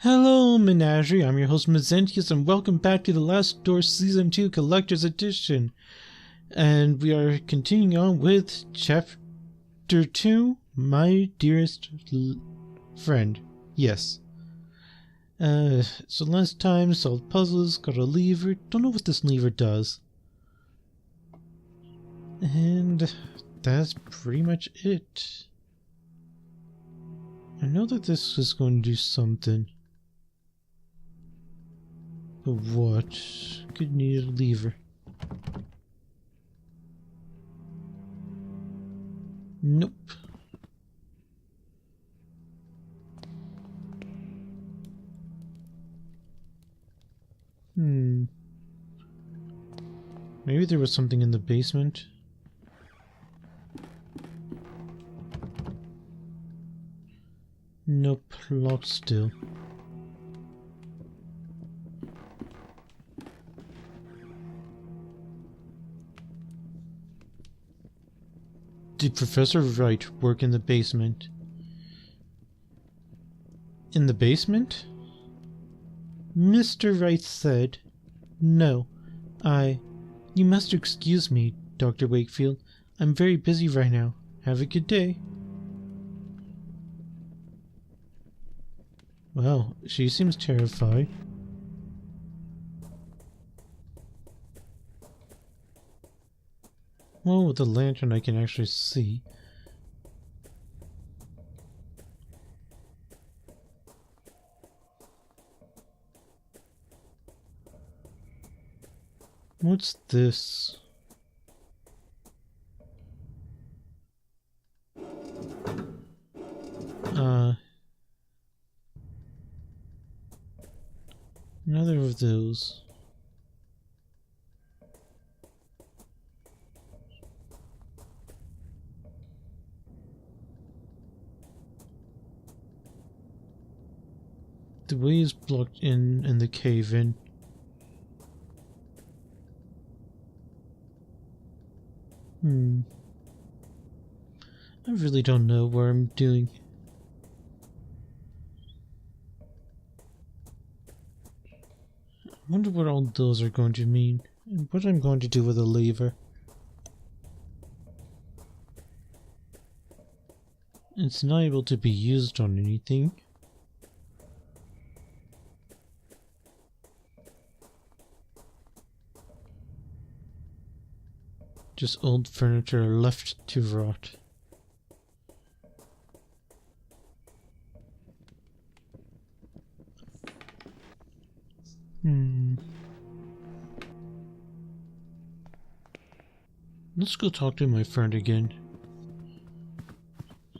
Hello, Menagerie. I'm your host, Mazentius, and welcome back to The Last Door Season 2 Collector's Edition. And we are continuing on with Chapter 2, My Dearest Friend. Yes. So last time, solved puzzles, got a lever. Don't know what this lever does. And that's pretty much it. I know that this is going to do something. But what? Could need a lever. Nope. Maybe there was something in the basement. Nope, locked still. Did Professor Wright work in the basement? In the basement? Mr. Wright said, "No, You must excuse me, Dr. Wakefield. I'm very busy right now. Have a good day." Well, she seems terrified. Well, with the lantern I can actually see. What's this? Another of those. The way is blocked in the cave-in. I really don't know what I'm doing. I wonder what all those are going to mean, and what I'm going to do with a lever. It's not able to be used on anything. Just old furniture left to rot. Let's go talk to my friend again.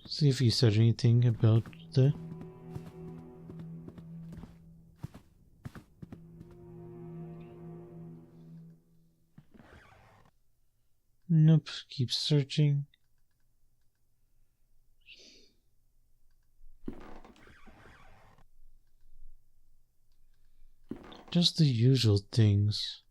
See if he said anything about that. Nope, keep searching. Just the usual things.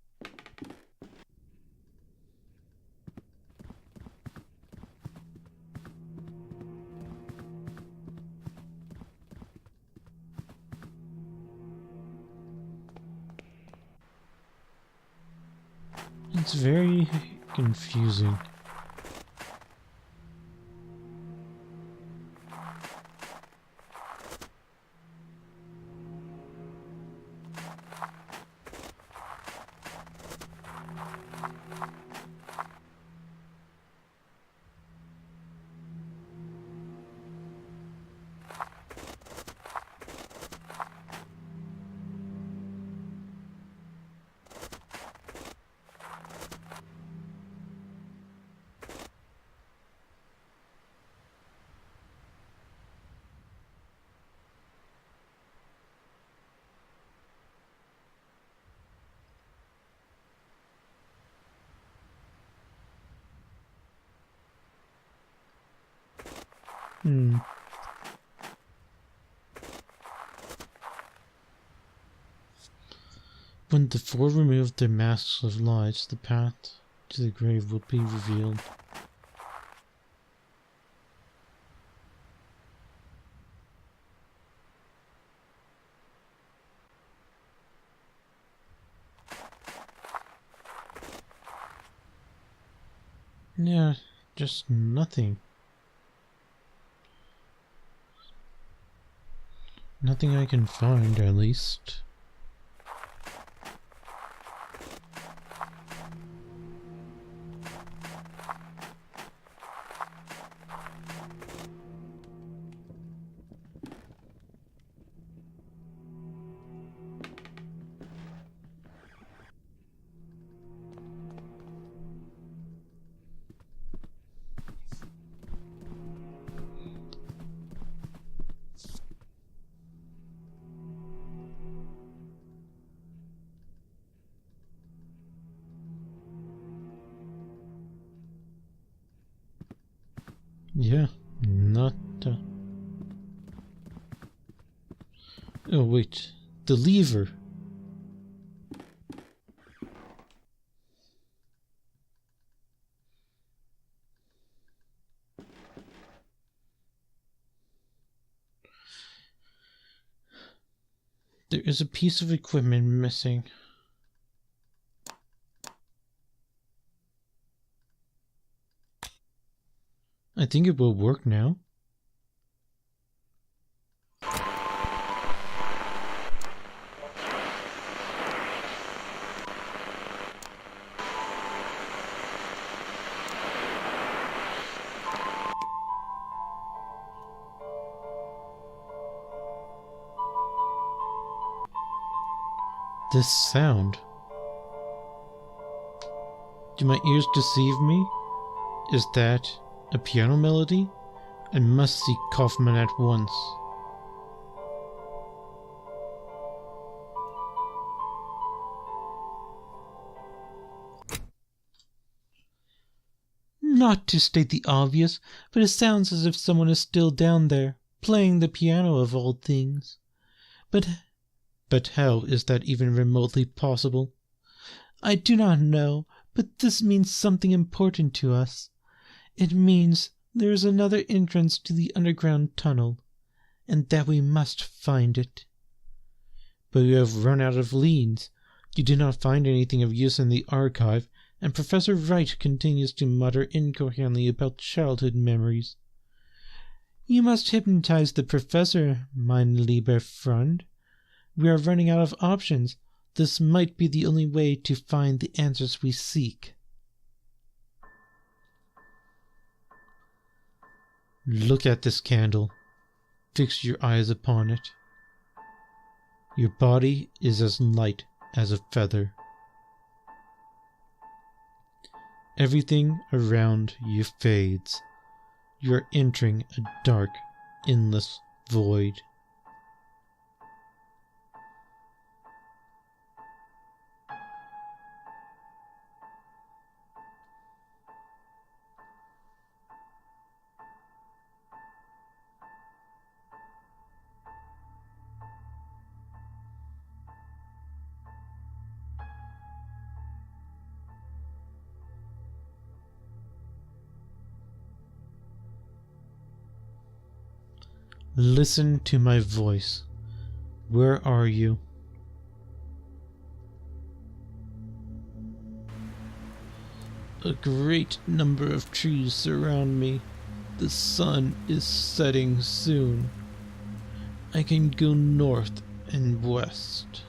It's very confusing. When the four remove their masks of lights, the path to the grave will be revealed. Yeah, just nothing. Nothing I can find, at least. Yeah, not... Oh, wait. The lever. There is a piece of equipment missing. I think it will work now. This sound. Do my ears deceive me? Is that a piano melody? I must see Kaufman at once. Not to state the obvious, but it sounds as if someone is still down there, playing the piano of all things. But how is that even remotely possible? I do not know, but this means something important to us. It means there is another entrance to the underground tunnel, and that we must find it. But you have run out of leads. You do not find anything of use in the archive, and Professor Wright continues to mutter incoherently about childhood memories. You must hypnotize the professor, mein lieber Freund. We are running out of options. This might be the only way to find the answers we seek. Look at this candle. Fix your eyes upon it. Your body is as light as a feather. Everything around you fades. You are entering a dark, endless void. Listen to my voice. Where are you? A great number of trees surround me. The sun is setting soon. I can go north and west.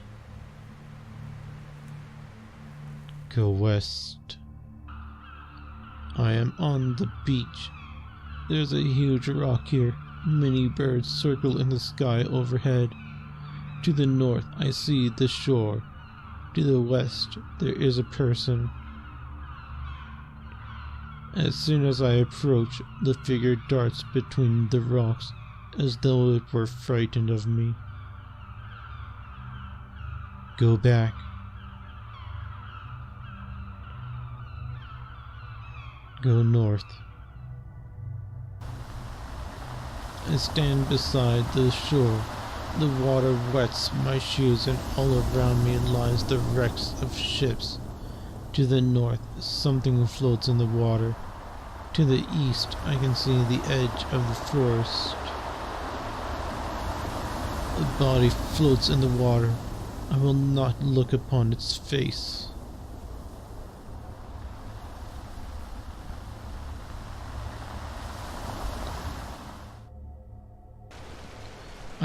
Go west. I am on the beach. There's a huge rock here. Many birds circle in the sky overhead. To the north, I see the shore. To the west, there is a person. As soon as I approach, the figure darts between the rocks, as though it were frightened of me. Go back. Go north. I stand beside the shore. The water wets my shoes, and all around me lies the wrecks of ships. To the north, something floats in the water. To the east, I can see the edge of the forest. A body floats in the water. I will not look upon its face.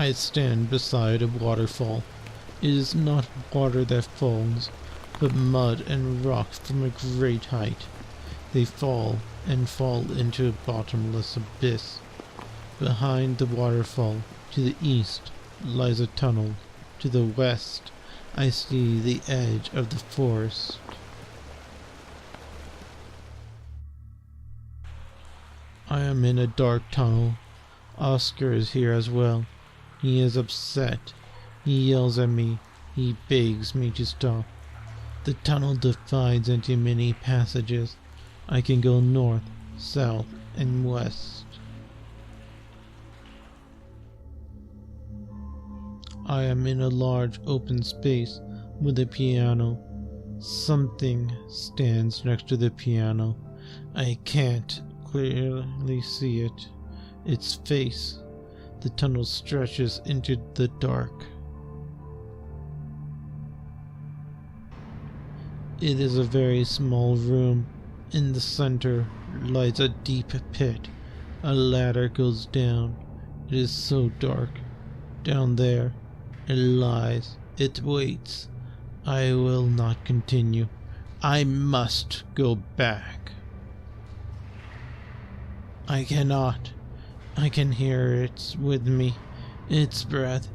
I stand beside a waterfall. It is not water that falls, but mud and rock from a great height. They fall and fall into a bottomless abyss. Behind the waterfall, to the east, lies a tunnel. To the west, I see the edge of the forest. I am in a dark tunnel. Oscar is here as well. He is upset. He yells at me. He begs me to stop. The tunnel divides into many passages. I can go north, south, and west. I am in a large open space with a piano. Something stands next to the piano. I can't clearly see it. Its face. The tunnel stretches into the dark. It is a very small room. In the center lies a deep pit. A ladder goes down. It is so dark. Down there, it lies. It waits. I will not continue. I must go back. I cannot. I can hear it with me. Its breath.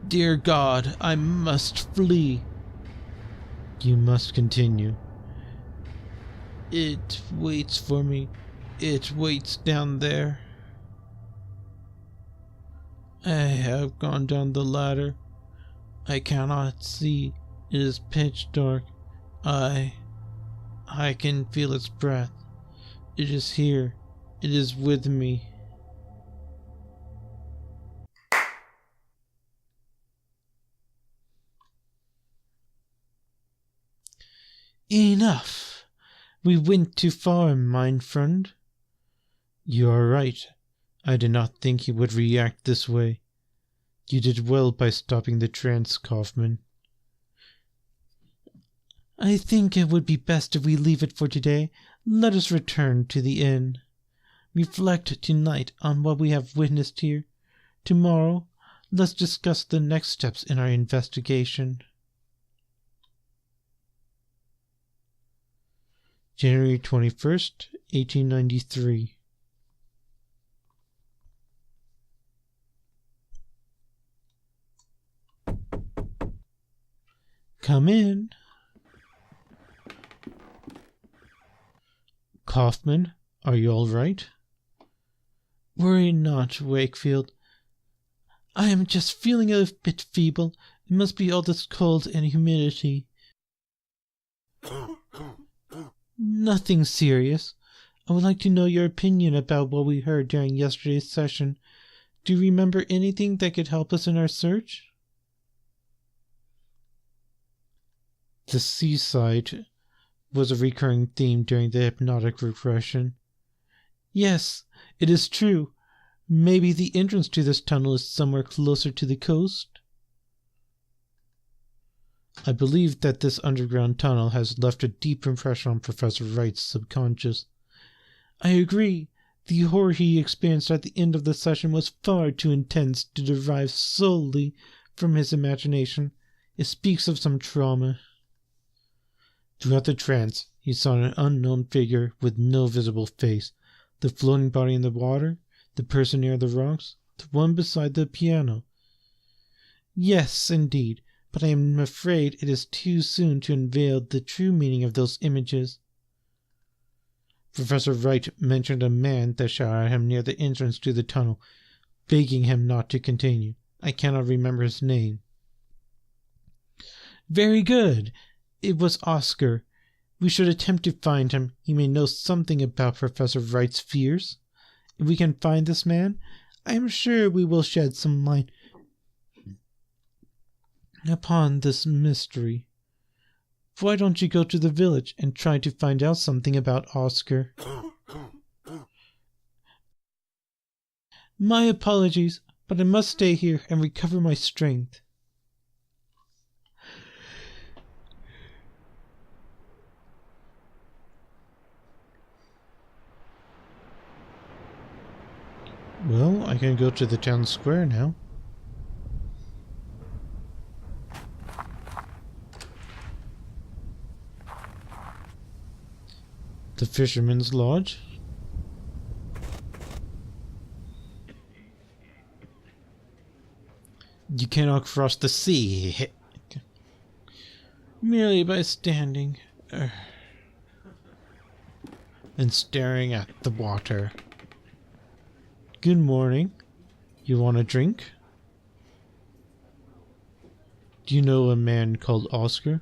Dear God, I must flee. You must continue. It waits for me. It waits down there. I have gone down the ladder. I cannot see. It is pitch dark. I can feel its breath. It is here. It is with me. Enough! We went too far, mein friend. You are right. I did not think he would react this way. You did well by stopping the trance, Kaufman. I think it would be best if we leave it for today. Let us return to the inn. Reflect tonight on what we have witnessed here. Tomorrow, let's discuss the next steps in our investigation. January 21st, 1893. Come in. Kaufman, are you all right? Worry not, Wakefield. I am just feeling a bit feeble. It must be all this cold and humidity. Nothing serious. I would like to know your opinion about what we heard during yesterday's session. Do you remember anything that could help us in our search? The seaside was a recurring theme during the hypnotic regression. Yes, it is true. Maybe the entrance to this tunnel is somewhere closer to the coast? I believe that this underground tunnel has left a deep impression on Professor Wright's subconscious. I agree. The horror he experienced at the end of the session was far too intense to derive solely from his imagination. It speaks of some trauma. Throughout the trance, he saw an unknown figure with no visible face, the floating body in the water, the person near the rocks, the one beside the piano. Yes, indeed, but I am afraid it is too soon to unveil the true meaning of those images. Professor Wright mentioned a man that shot at him near the entrance to the tunnel, begging him not to continue. I cannot remember his name. Very good. It was Oscar. We should attempt to find him. He may know something about Professor Wright's fears. If we can find this man, I am sure we will shed some light upon this mystery. Why don't you go to the village and try to find out something about Oscar? My apologies, but I must stay here and recover my strength. Well, I can go to the town square now. The Fisherman's Lodge? You cannot cross the sea merely by standing and staring at the water. Good morning. You want a drink? Do you know a man called Oscar?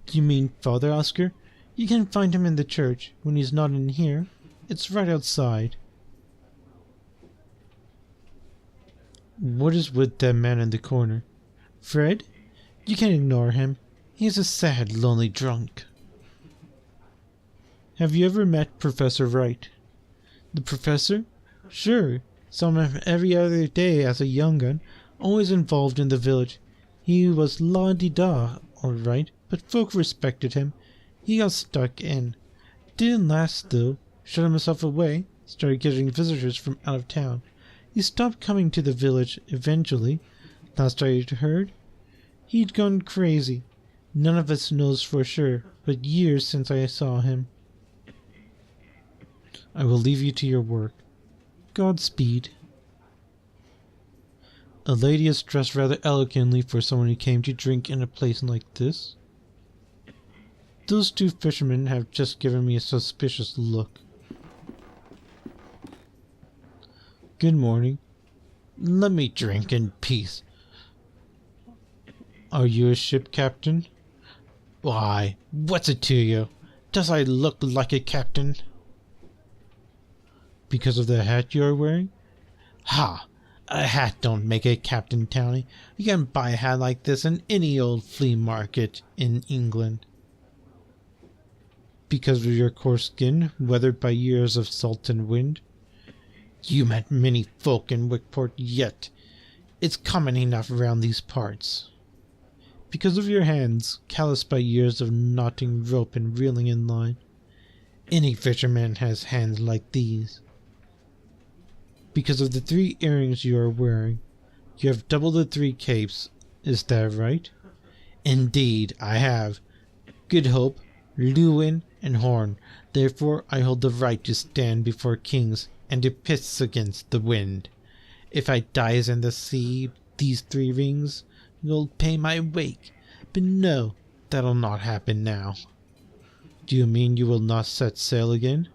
Do you mean Father Oscar? You can find him in the church when he's not in here. It's right outside. What is with that man in the corner? Fred? You can't ignore him. He's a sad, lonely drunk. Have you ever met Professor Wright? The professor? Sure. Saw him every other day as a young gun, always involved in the village. He was la-di-da, all right, but folk respected him. He got stuck in. Didn't last, though. Shut himself away. Started getting visitors from out of town. He stopped coming to the village eventually. Last I heard, he'd gone crazy. None of us knows for sure, but years since I saw him. I will leave you to your work. Godspeed. A lady is dressed rather elegantly for someone who came to drink in a place like this. Those two fishermen have just given me a suspicious look. Good morning. Let me drink in peace. Are you a ship captain? Why, what's it to you? Does I look like a captain? Because of the hat you are wearing? Ha! A hat don't make a captain, Townie. You can buy a hat like this in any old flea market in England. Because of your coarse skin, weathered by years of salt and wind? You met many folk in Wickport yet. It's common enough around these parts. Because of your hands, calloused by years of knotting rope and reeling in line. Any fisherman has hands like these. Because of the 3 earrings you are wearing. You have double the 3 capes, is that right? Indeed, I have. Good Hope, Lewin, and Horn. Therefore I hold the right to stand before kings and to piss against the wind. If I dies in the sea, these 3 rings will pay my wake. But no, that'll not happen now. Do you mean you will not set sail again?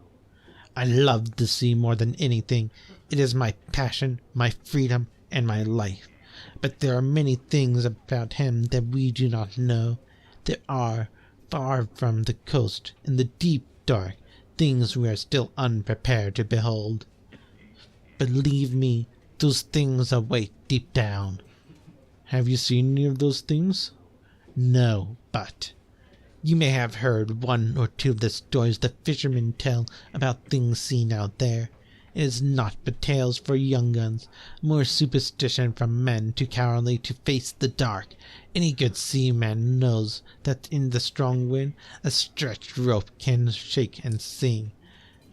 I love the sea more than anything. It is my passion, my freedom, and my life. But there are many things about him that we do not know. There are, far from the coast, in the deep dark, things we are still unprepared to behold. Believe me, those things await deep down. Have you seen any of those things? No, but you may have heard 1 or 2 of the stories the fishermen tell about things seen out there. It is naught but tales for young guns, more superstition from men too cowardly to face the dark. Any good seaman knows that in the strong wind a stretched rope can shake and sing.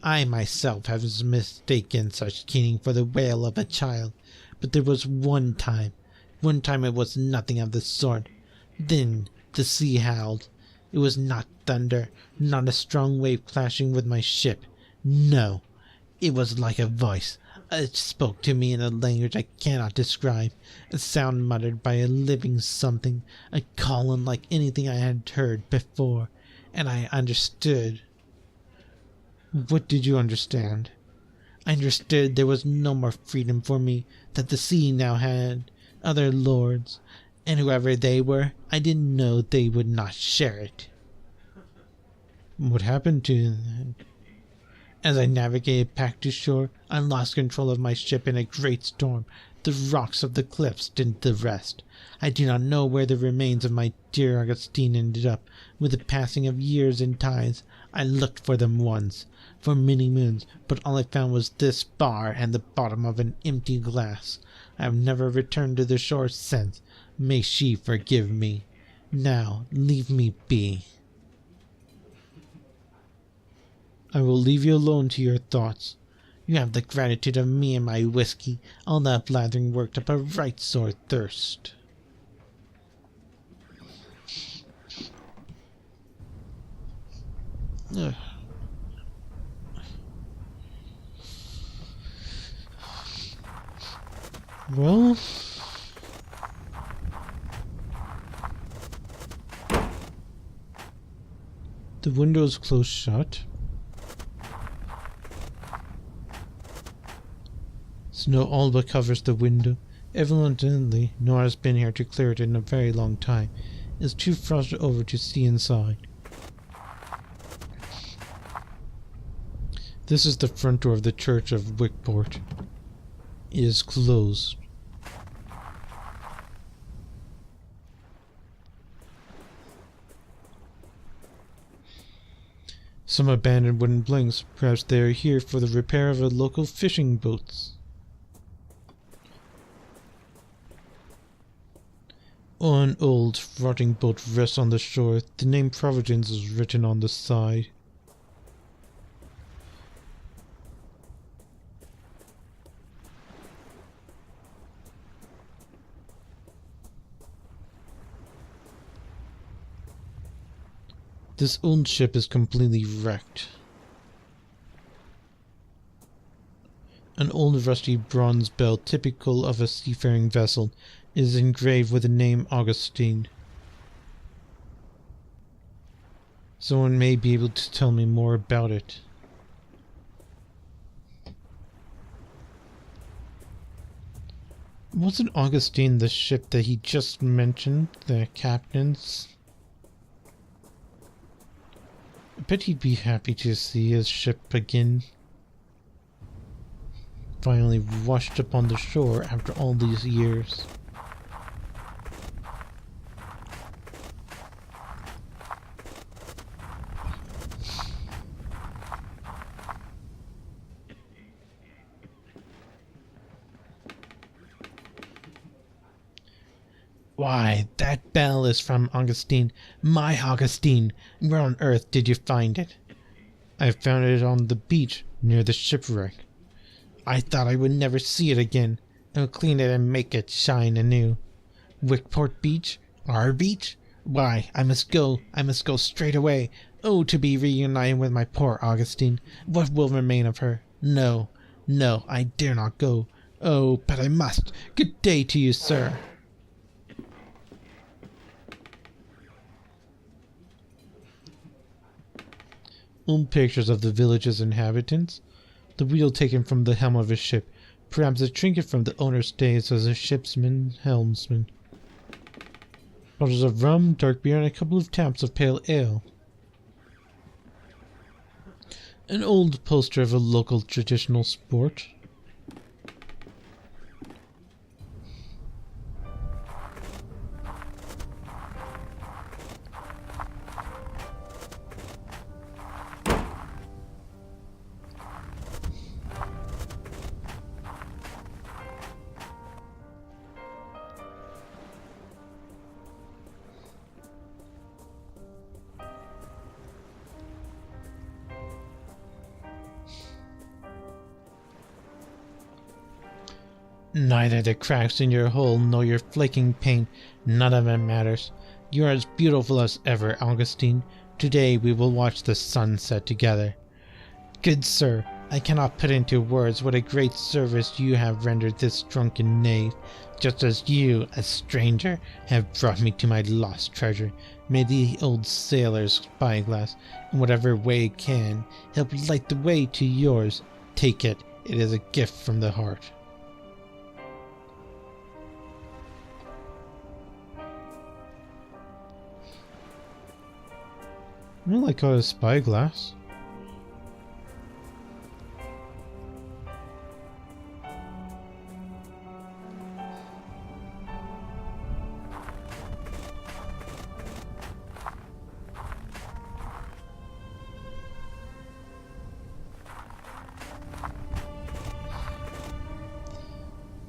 I myself have mistaken such keening for the wail of a child, but there was one time it was nothing of the sort. Then the sea howled. It was not thunder, not a strong wave clashing with my ship. No, it was like a voice. It spoke to me in a language I cannot describe, a sound muttered by a living something, a call unlike anything I had heard before, and I understood. What did you understand? I understood there was no more freedom for me, that the sea now had other lords, and whoever they were, I didn't know they would not share it. What happened to them? As I navigated back to shore, I lost control of my ship in a great storm. The rocks of the cliffs did the rest. I do not know where the remains of my dear Augustine ended up. With the passing of years and tides, I looked for them once, for many moons, but all I found was this bar and the bottom of an empty glass. I have never returned to the shore since. May she forgive me. Now, leave me be. I will leave you alone to your thoughts. You have the gratitude of me and my whiskey. All that blathering worked up a right sore thirst. Ugh. Well, the window is closed shut. Snow all but covers the window. Evidently, no one has been here to clear it in a very long time. It's too frosted over to see inside. This is the front door of the Church of Wickport. It is closed. Some abandoned wooden blinks. Perhaps they are here for the repair of a local fishing boats. An old, rotting boat rests on the shore. The name Providence is written on the side. This old ship is completely wrecked. An old rusty bronze bell typical of a seafaring vessel is engraved with the name Augustine. Someone may be able to tell me more about it. Wasn't Augustine the ship that he just mentioned, the captain's? I bet he'd be happy to see his ship again. Finally washed up on the shore after all these years. Why, that bell is from Augustine. My Augustine! Where on earth did you find it? I found it on the beach near the shipwreck. I thought I would never see it again. I'll clean it and make it shine anew. Wickport Beach? Our beach? Why, I must go straight away. Oh, to be reunited with my poor Augustine. What will remain of her? No, no, I dare not go. Oh, but I must. Good day to you, sir. Old pictures of the village's inhabitants. The wheel taken from the helm of a ship. Perhaps a trinket from the owner's days as a shipsman helmsman. Bottles of rum, dark beer, and a couple of taps of pale ale. An old poster of a local traditional sport. Neither the cracks in your hull nor your flaking paint, none of it matters. You are as beautiful as ever, Augustine. Today we will watch the sun set together. Good sir, I cannot put into words what a great service you have rendered this drunken knave, just as you, a stranger, have brought me to my lost treasure. May the old sailor's spyglass, in whatever way it can, help light the way to yours. Take it, it is a gift from the heart. I don't like a spyglass.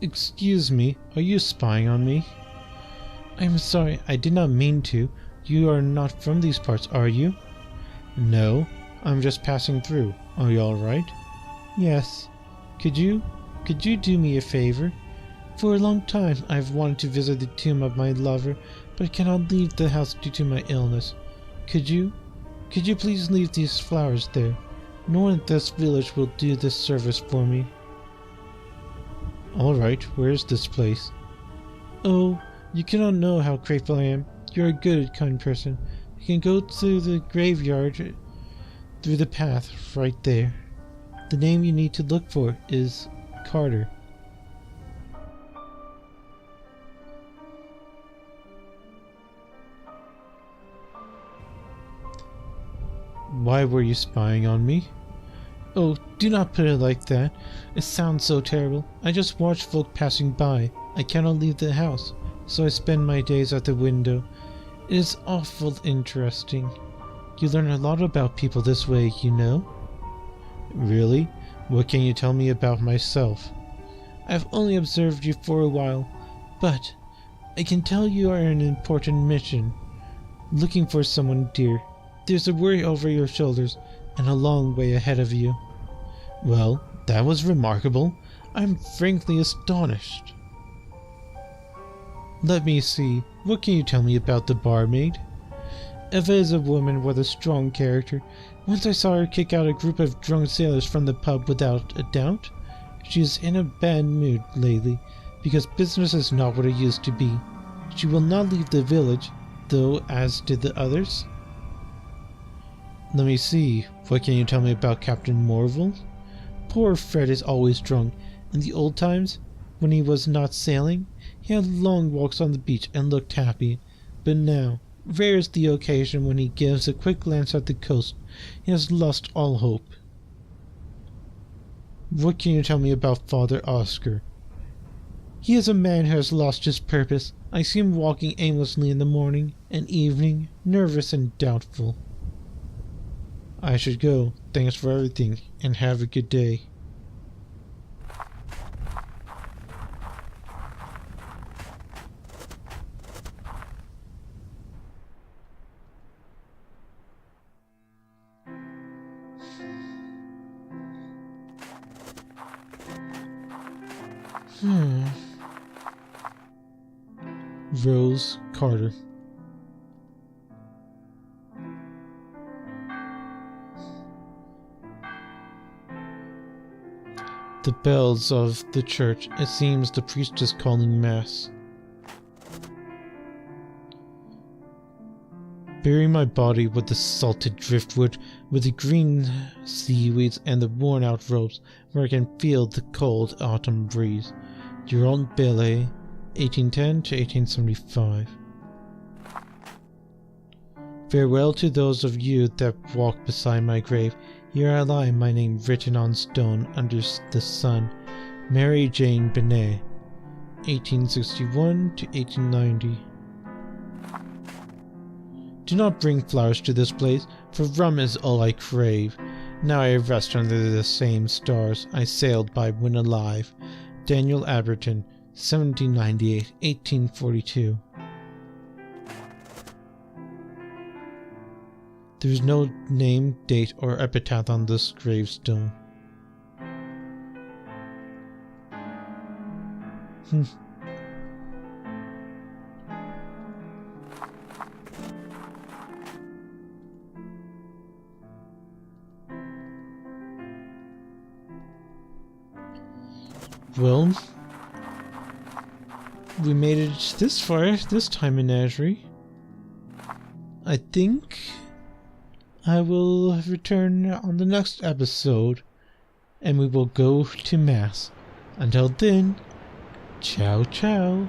Excuse me, are you spying on me? I'm sorry, I did not mean to. You are not from these parts, are you? No, I'm just passing through. Are you alright? Yes. Could you do me a favor? For a long time I've wanted to visit the tomb of my lover, but I cannot leave the house due to my illness. Could you Could you please leave these flowers there? No one at this village will do this service for me. Alright, where is this place? Oh, you cannot know how grateful I am. You're a good and kind person. You can go to the graveyard through the path right there. The name you need to look for is Carter. Why were you spying on me? Oh, do not put it like that. It sounds so terrible. I just watch folk passing by. I cannot leave the house, so I spend my days at the window. It is awful interesting. You learn a lot about people this way, you know. Really? What can you tell me about myself? I've only observed you for a while, but I can tell you are on an important mission. Looking for someone dear. There's a worry over your shoulders, and a long way ahead of you. Well, that was remarkable. I'm frankly astonished. Let me see. What can you tell me about the barmaid? Eva is a woman with a strong character. Once I saw her kick out a group of drunk sailors from the pub without a doubt. She is in a bad mood lately, because business is not what it used to be. She will not leave the village, though, as did the others. Let me see. What can you tell me about Captain Morville? Poor Fred is always drunk. In the old times, when he was not sailing, he had long walks on the beach and looked happy. But now, rare is the occasion when he gives a quick glance at the coast. He has lost all hope. What can you tell me about Father Oscar? He is a man who has lost his purpose. I see him walking aimlessly in the morning and evening, nervous and doubtful. I should go. Thanks for everything, and have a good day. Rose Carter. The bells of the church. It seems the priest is calling mass. Bury my body with the salted driftwood, with the green seaweeds and the worn-out ropes, where I can feel the cold autumn breeze. Durant Bellay, 1810 to 1875. Farewell to those of you that walk beside my grave. Here I lie, my name written on stone under the sun. Mary Jane Benet, 1861 to 1890. Do not bring flowers to this place, for rum is all I crave. Now I rest under the same stars I sailed by when alive. Daniel Aberton, 1798, 1842. There is no name, date, or epitaph on this gravestone. Well, we made it this far this time, Menagerie. I think I will return on the next episode, and we will go to Mass. Until then, ciao ciao.